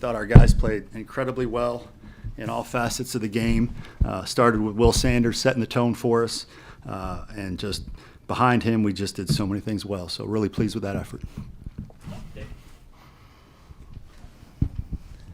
thought our guys played incredibly well in all facets of the game. Started with Will Sanders setting the tone for us, and just behind him, we just did so many things well. So really pleased with that effort.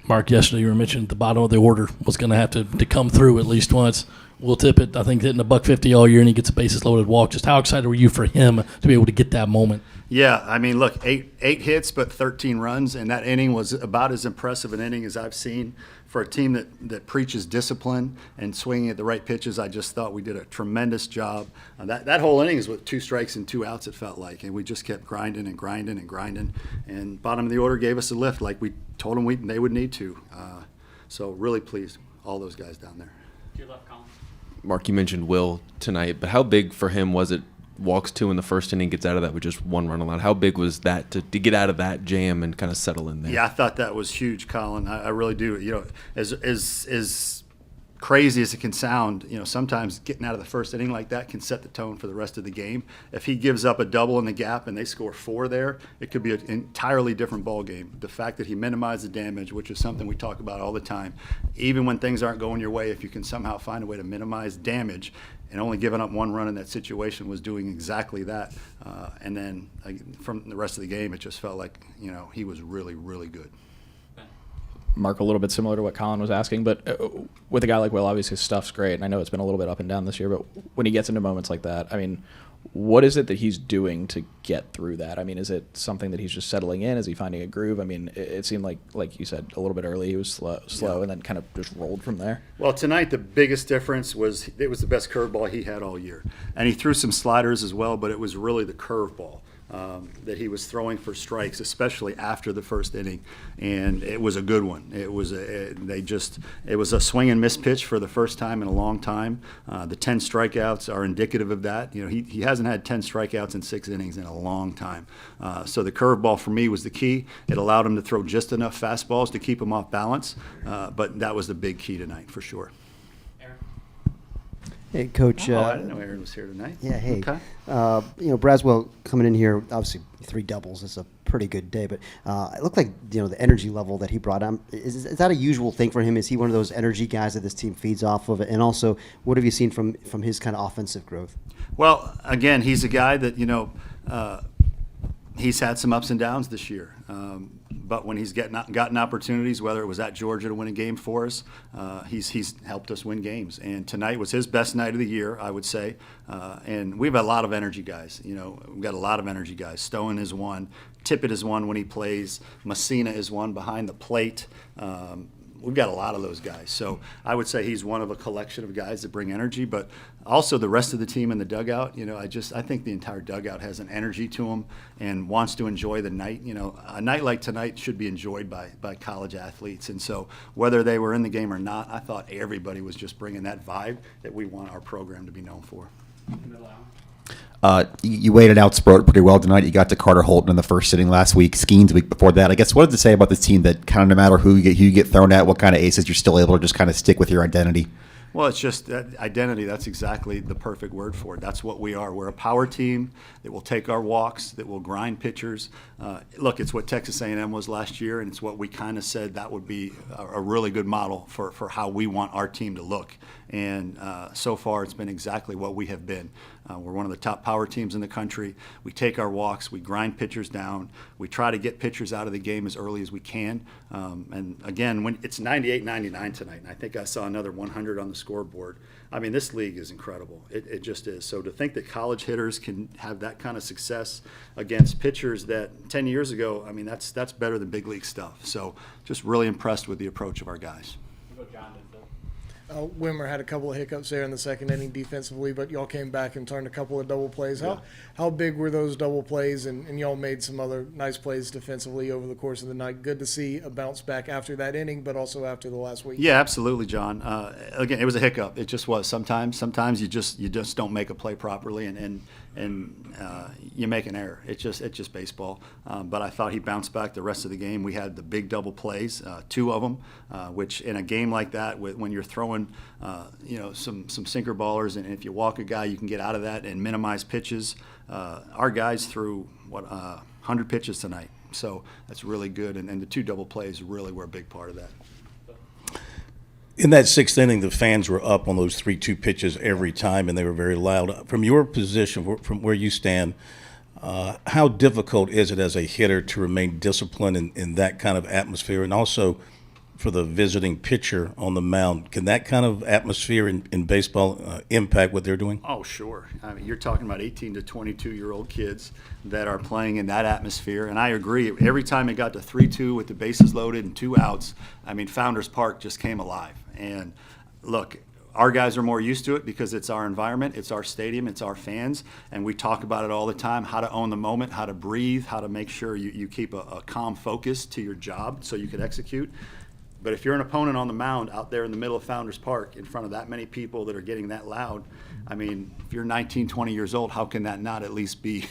Mark, yesterday you were mentioning the bottom of the order was going to have to come through at least once. Will Tippett, I think, hitting $150 all year, and he gets a bases-loaded walk. Just how excited were you for him to be able to get that moment? Yeah, I mean, look, eight hits but 13 runs, and that inning was about as impressive an inning as I've seen for a team that preaches discipline and swinging at the right pitches. I just thought we did a tremendous job. That whole inning is with 2 strikes and 2 outs, it felt like, and we just kept grinding and grinding and grinding, and bottom of the order gave us a lift like we told them they would need to. So really pleased, all those guys down there. To your left, Colin. Mark, you mentioned Will tonight, but how big for him was it? Walks 2 in the first inning, gets out of that with just 1 run allowed. How big was that to get out of that jam and kind of settle in there? Yeah, I thought that was huge, Colin. I really do. You know, as crazy as it can sound, you know, sometimes getting out of the first inning like that can set the tone for the rest of the game. If he gives up a double in the gap and they score 4 there, it could be an entirely different ball game. The fact that he minimized the damage, which is something we talk about all the time, even when things aren't going your way, if you can somehow find a way to minimize damage, and only giving up 1 run in that situation was doing exactly that. And then from the rest of the game, it just felt like, you know, he was really, really good. Mark, a little bit similar to what Colin was asking, but with a guy like Will, obviously his stuff's great, and I know it's been a little bit up and down this year, but when he gets into moments like that, I mean, what is it that he's doing to get through that? I mean, is it something that he's just settling in? Is he finding a groove? I mean, it seemed like you said, a little bit early he was slow, yeah, and then kind of just rolled from there. Well, tonight the biggest difference was it was the best curveball he had all year. And he threw some sliders as well, but it was really the curveball that he was throwing for strikes, especially after the first inning, and it was a good one. It was a swing and miss pitch for the first time in a long time. The 10 strikeouts are indicative of that. You know, he hasn't had 10 strikeouts in 6 innings in a long time. So the curveball for me was the key. It allowed him to throw just enough fastballs to keep him off balance, but that was the big key tonight for sure. Hey, Coach. I didn't know Aaron was here tonight. Yeah, hey. Okay. You know, Braswell coming in here, obviously 3 doubles is a pretty good day, but it looked like, you know, the energy level that he brought on, is that a usual thing for him? Is he one of those energy guys that this team feeds off of? And also, what have you seen from his kind of offensive growth? Well, again, he's a guy that, you know, he's had some ups and downs this year. But when he's gotten opportunities, whether it was at Georgia to win a game for us, he's helped us win games. And tonight was his best night of the year, I would say. And we have a lot of energy guys. You know, we've got a lot of energy guys. Stone is one. Tippett is one when he plays. Messina is one behind the plate. We've got a lot of those guys. So I would say he's one of a collection of guys that bring energy, but also the rest of the team in the dugout, you know, I think the entire dugout has an energy to them and wants to enjoy the night. You know, a night like tonight should be enjoyed by college athletes. And so whether they were in the game or not, I thought everybody was just bringing that vibe that we want our program to be known for. You waited out Sproat pretty well tonight. You got to Carter Holton in the first inning last week, Skeens the week before that. I guess what does it say about this team that kind of no matter who you get thrown at, what kind of aces, you're still able to just kind of stick with your identity? Well, it's just that identity. That's exactly the perfect word for it. That's what we are. We're a power team that will take our walks, that will grind pitchers. Look, it's what Texas A&M was last year, and it's what we kind of said that would be a really good model for how we want our team to look. And so far, it's been exactly what we have been. We're one of the top power teams in the country. We take our walks. We grind pitchers down. We try to get pitchers out of the game as early as we can. And again, when it's 98-99 tonight, and I think I saw another 100 on the scoreboard. I mean, this league is incredible. It just is. So to think that college hitters can have that kind of success against pitchers that 10 years ago, I mean, that's better than big league stuff. So just really impressed with the approach of our guys. Wimmer had a couple of hiccups there in the second inning defensively, but y'all came back and turned a couple of double plays. How big were those double plays, and y'all made some other nice plays defensively over the course of the night? Good to see a bounce back after that inning, but also after the last week. Yeah, absolutely, John. Again, it was a hiccup. It just was. Sometimes you just don't make a play properly, and you make an error. It's just baseball. But I thought he bounced back the rest of the game. We had the big double plays, 2 of them, which in a game like that, when you're throwing some sinker ballers, and if you walk a guy, you can get out of that and minimize pitches. Our guys threw 100 pitches tonight, So that's really good, and the 2 double plays really were a big part of that. In that 6th inning, the fans were up on those 3-2 pitches every time, and they were very loud. From your position, from where you stand, how difficult is it as a hitter to remain disciplined in that kind of atmosphere? And also for the visiting pitcher on the mound, can that kind of atmosphere in baseball impact what they're doing? Oh, sure. I mean, you're talking about 18 to 22-year-old kids that are playing in that atmosphere, and I agree. Every time it got to 3-2 with the bases loaded and 2 outs, I mean, Founders Park just came alive. And look, our guys are more used to it because it's our environment, it's our stadium, it's our fans, and we talk about it all the time, how to own the moment, how to breathe, how to make sure you keep a calm focus to your job so you can execute. But if you're an opponent on the mound out there in the middle of Founders Park in front of that many people that are getting that loud, I mean, if you're 19, 20 years old, how can that not at least be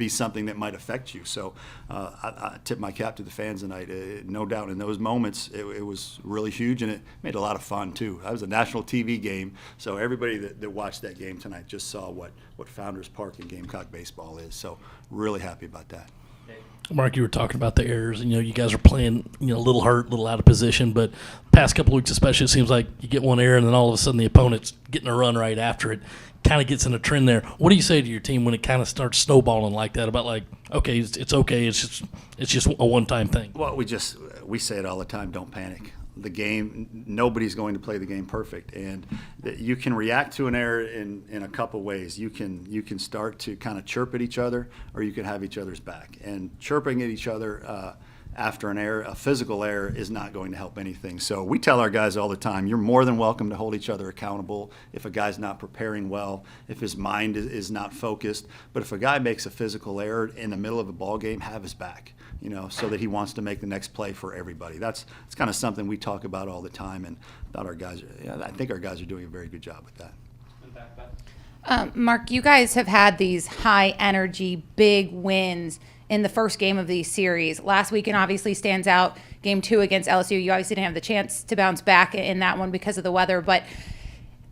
something that might affect you? So I tip my cap to the fans tonight. No doubt in those moments, it was really huge, and it made a lot of fun, too. That was a national TV game, so everybody that watched that game tonight just saw what Founders Park and Gamecock baseball is. So really happy about that. Mark, you were talking about the errors, and you guys are playing, a little hurt, a little out of position. But past couple of weeks, especially, it seems like you get one error, and then all of a sudden the opponent's getting a run right after it. Kind of gets in a trend there. What do you say to your team when it kind of starts snowballing like that? About okay, it's okay, it's just a one-time thing. Well, we say it all the time. Don't panic. The game, nobody's going to play the game perfect, and you can react to an error in a couple ways. You can start to kind of chirp at each other, or you can have each other's back. And chirping at each other after an error, a physical error, is not going to help anything. So we tell our guys all the time, you're more than welcome to hold each other accountable if a guy's not preparing well, if his mind is not focused. But if a guy makes a physical error in the middle of a ball game, have his back, so that he wants to make the next play for everybody. It's kind of something we talk about all the time, and I think our guys are doing a very good job with that. Mark, you guys have had these high energy, big wins in the first game of these series. Last weekend obviously stands out. Game 2 against LSU. You obviously didn't have the chance to bounce back in that one because of the weather, but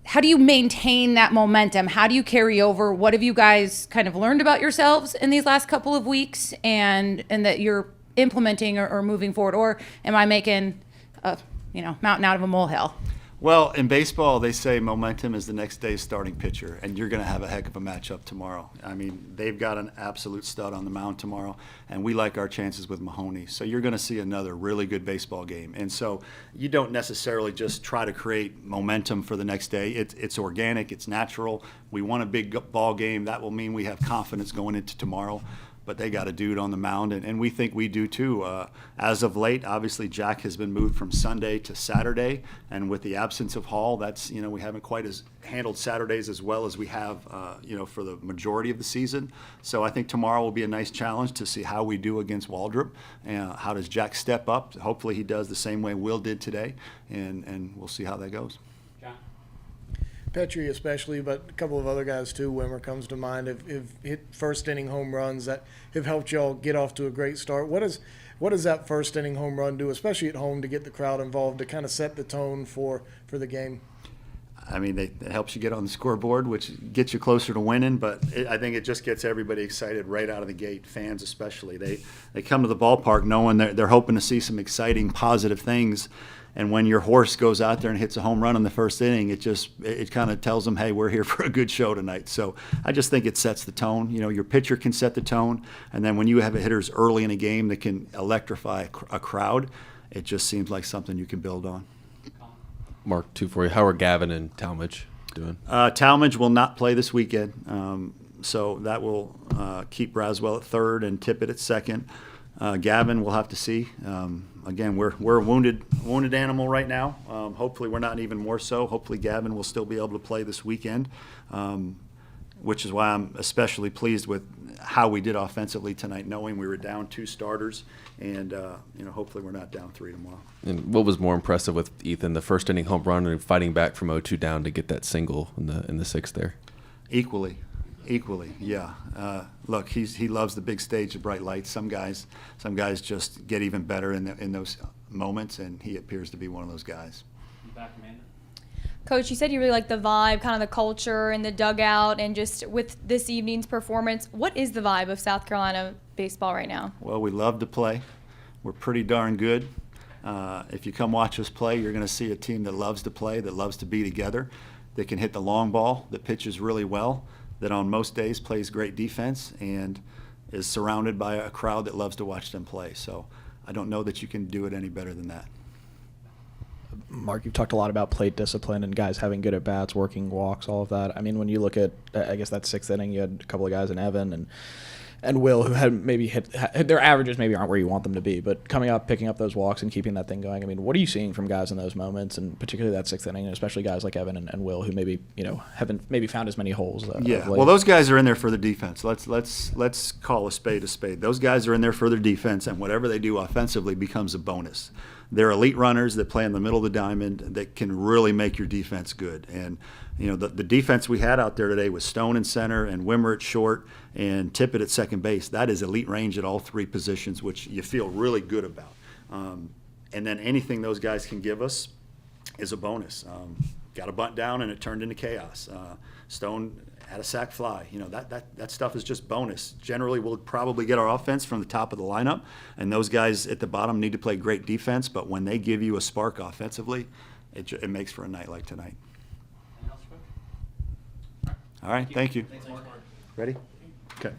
how do you maintain that momentum? How do you carry over? What have you guys kind of learned about yourselves in these last couple of weeks and that you're implementing or moving forward? Or am I making a mountain out of a molehill? Well, in baseball, they say momentum is the next day's starting pitcher, and you're going to have a heck of a matchup tomorrow. I mean, they've got an absolute stud on the mound tomorrow, and we like our chances with Mahoney. So you're going to see another really good baseball game. And so you don't necessarily just try to create momentum for the next day. It's organic. It's natural. We want a big ball game. That will mean we have confidence going into tomorrow. But they got a dude on the mound, and we think we do too. As of late, obviously, Jack has been moved from Sunday to Saturday, and with the absence of Hall, that's we haven't quite handled Saturdays as well as we have for the majority of the season. So I think tomorrow will be a nice challenge to see how we do against Waldrop. How does Jack step up? Hopefully, he does the same way Will did today, and we'll see how that goes. Petrie especially, but a couple of other guys too. Wimmer comes to mind. Have hit first inning home runs that have helped y'all get off to a great start. What does that first inning home run do, especially at home, to get the crowd involved, to kind of set the tone for the game? I mean, it helps you get on the scoreboard, which gets you closer to winning, but I think it just gets everybody excited right out of the gate, fans especially. They come to the ballpark knowing they're hoping to see some exciting, positive things. And when your horse goes out there and hits a home run in the first inning, it kind of tells them, hey, we're here for a good show tonight. So I just think it sets the tone. Your pitcher can set the tone, and then when you have hitters early in a game that can electrify a crowd, it just seems like something you can build on. Mark, 2 for you. How are Gavin and Talmadge doing? Talmadge will not play this weekend, so that will keep Braswell at third and Tippett at second. Gavin, we'll have to see. Again, we're a wounded animal right now. Hopefully we're not even more so. Hopefully Gavin will still be able to play this weekend, which is why I'm especially pleased with how we did offensively tonight, knowing we were down 2 starters, and hopefully we're not down 3 tomorrow. And what was more impressive with Ethan, the first inning home run and fighting back from 0-2 down to get that single in the 6th there? Equally, yeah. Look, he loves the big stage, the bright lights. Some guys just get even better in those moments, and he appears to be one of those guys. Back, Amanda. Coach, you said you really like the vibe, kind of the culture and the dugout, and just with this evening's performance, what is the vibe of South Carolina baseball right now? Well, we love to play. We're pretty darn good. If you come watch us play, you're going to see a team that loves to play, that loves to be together, that can hit the long ball, that pitches really well, that on most days plays great defense, and is surrounded by a crowd that loves to watch them play. So I don't know that you can do it any better than that. Mark, you've talked a lot about plate discipline and guys having good at bats, working walks, all of that. I mean, when you look at, I guess that sixth inning, you had a couple of guys in Evan and Will who had maybe hit their averages maybe aren't where you want them to be, but coming up, picking up those walks and keeping that thing going. I mean, what are you seeing from guys in those moments, and particularly that sixth inning, and especially guys like Evan and Will who maybe haven't maybe found as many holes? Yeah, of late? well, those guys are in there for the defense. Let's call a spade a spade. Those guys are in there for their defense, and whatever they do offensively becomes a bonus. They're elite runners that play in the middle of the diamond that can really make your defense good. And the defense we had out there today was Stone in center and Wimmer at short and Tippett at second base. That is elite range at all three positions, which you feel really good about. And then anything those guys can give us is a bonus. Got a bunt down and it turned into chaos. Stone had a sac fly. That stuff is just bonus. Generally, we'll probably get our offense from the top of the lineup, and those guys at the bottom need to play great defense, but when they give you a spark offensively, it makes for a night like tonight. All right, thank you. Ready? Okay.